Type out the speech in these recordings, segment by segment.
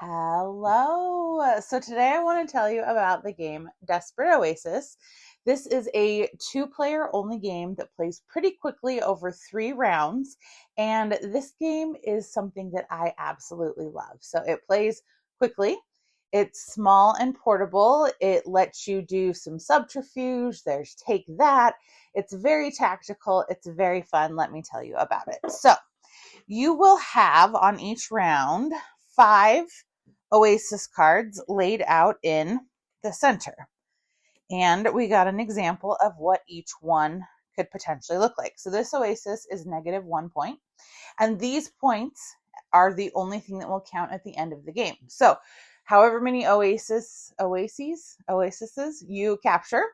Hello. So today I want to tell you about the game Desperate Oasis. This is a two-player only game that plays pretty quickly over 3 rounds. And this game is something that I absolutely love. So it plays quickly. It's small and portable. It lets you do some subterfuge. There's take that. It's very tactical. It's very fun. Let me tell you about it. So you will have on each round 5 Oasis cards laid out in the center. And we got an example of what each one could potentially look like. So this Oasis is -1 point. And these points are the only thing that will count at the end of the game. So however many oases you capture,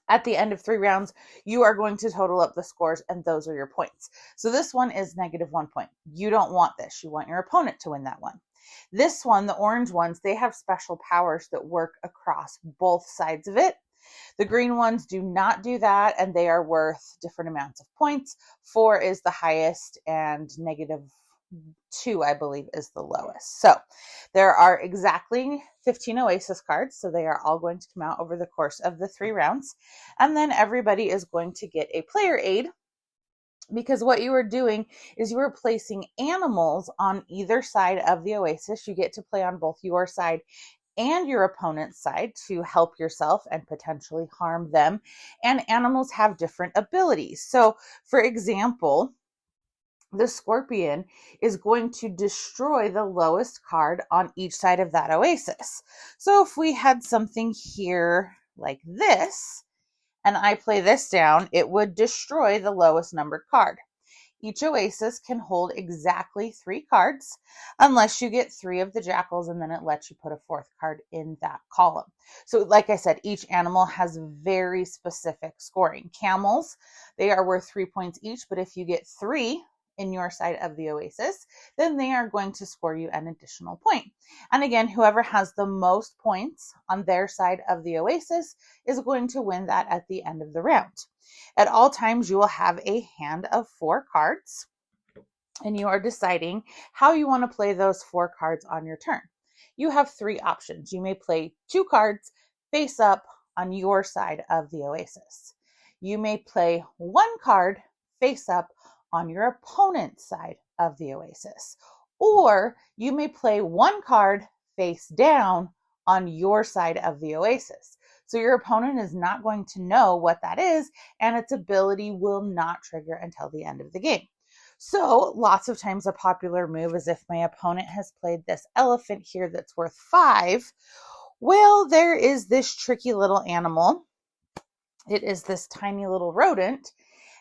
at the end of 3 rounds, you are going to total up the scores, and those are your points. So this one is -1 point. You don't want this. You want your opponent to win that one. This one, the orange ones, they have special powers that work across both sides of it. The green ones do not do that, and they are worth different amounts of points. 4 is the highest, and -2, I believe, is the lowest. So there are exactly 15 Oasis cards, so they are all going to come out over the course of the 3 rounds. And then everybody is going to get a player aid, because what you are doing is you are placing animals on either side of the Oasis. You get to play on both your side and your opponent's side to help yourself and potentially harm them. And animals have different abilities. So, for example, the scorpion is going to destroy the lowest card on each side of that Oasis. So if we had something here like this, and I play this down, it would destroy the lowest numbered card. Each Oasis can hold exactly 3 cards unless you get 3 of the jackals, and then it lets you put a 4th card in that column. So like I said, each animal has very specific scoring. Camels, they are worth 3 points each, but if you get 3 in your side of the Oasis, then they are going to score you an additional point. And again, whoever has the most points on their side of the Oasis is going to win that at the end of the round. At all times, you will have a hand of 4 cards, and you are deciding how you want to play those 4 cards on your turn. You have 3 options. You may play 2 cards face up on your side of the Oasis. You may play 1 card face up on your opponent's side of the Oasis. Or you may play 1 card face down on your side of the Oasis. So your opponent is not going to know what that is, and its ability will not trigger until the end of the game. So lots of times a popular move is if my opponent has played this elephant here that's worth 5, well, there is this tricky little animal. It is this tiny little rodent,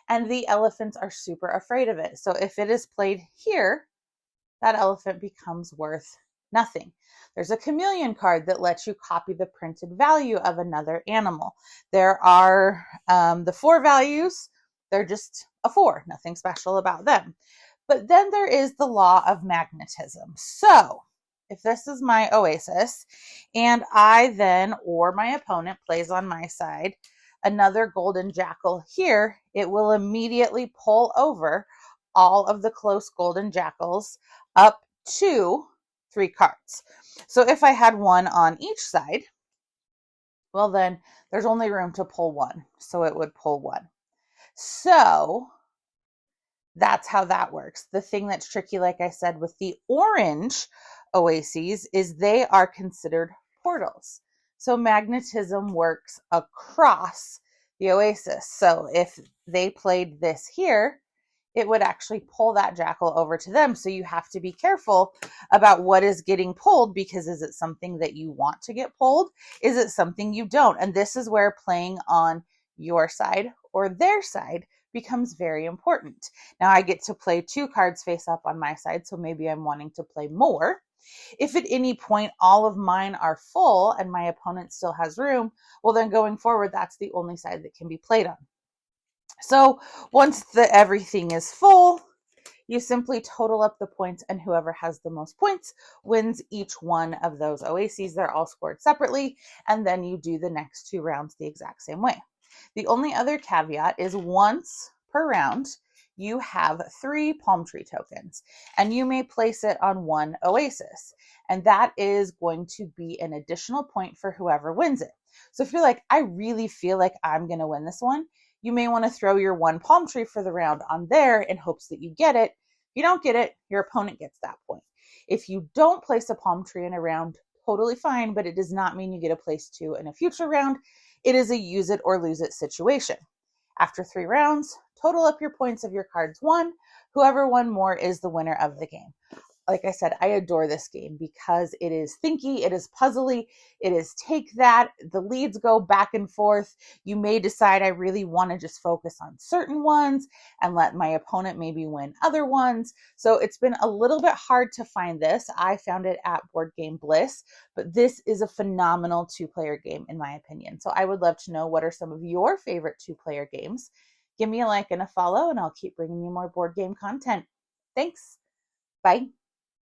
and the elephants are super afraid of it. So if it is played here, that elephant becomes worth nothing. There's a chameleon card that lets you copy the printed value of another animal. There are the 4 values. They're just a 4, nothing special about them. But then there is the law of magnetism. So if this is my Oasis, and I then, or my opponent plays on my side, another golden jackal here, it will immediately pull over all of the close golden jackals up to 3 cards. So if I had 1 on each side, well, then there's only room to pull 1. So it would pull 1. So that's how that works. The thing that's tricky, like I said, with the orange Oases is they are considered portals. So magnetism works across the Oasis. So if they played this here, it would actually pull that jackal over to them. So you have to be careful about what is getting pulled, because is it something that you want to get pulled? Is it something you don't? And this is where playing on your side or their side becomes very important. Now I get to play 2 cards face up on my side, so maybe I'm wanting to play more. If at any point all of mine are full and my opponent still has room, well, then going forward, that's the only side that can be played on. So once everything is full, you simply total up the points, and whoever has the most points wins each one of those Oases. They're all scored separately, and then you do the next 2 rounds the exact same way. The only other caveat is once per round, you have 3 palm tree tokens, and you may place it on 1 Oasis. And that is going to be an additional point for whoever wins it. So if you're like, I really feel like I'm going to win this one, you may want to throw your 1 palm tree for the round on there in hopes that you get it. If you don't get it, your opponent gets that point. If you don't place a palm tree in a round, totally fine, but it does not mean you get a place 2 in a future round. It is a use it or lose it situation. After 3 rounds, total up your points of your cards won. Whoever won more is the winner of the game. Like I said, I adore this game because it is thinky, it is puzzly, it is take that, the leads go back and forth. You may decide I really want to just focus on certain ones and let my opponent maybe win other ones. So it's been a little bit hard to find this. I found it at Board Game Bliss, but this is a phenomenal 2-player game in my opinion. So I would love to know, what are some of your favorite 2-player games? Give me a like and a follow, and I'll keep bringing you more board game content. Thanks. Bye.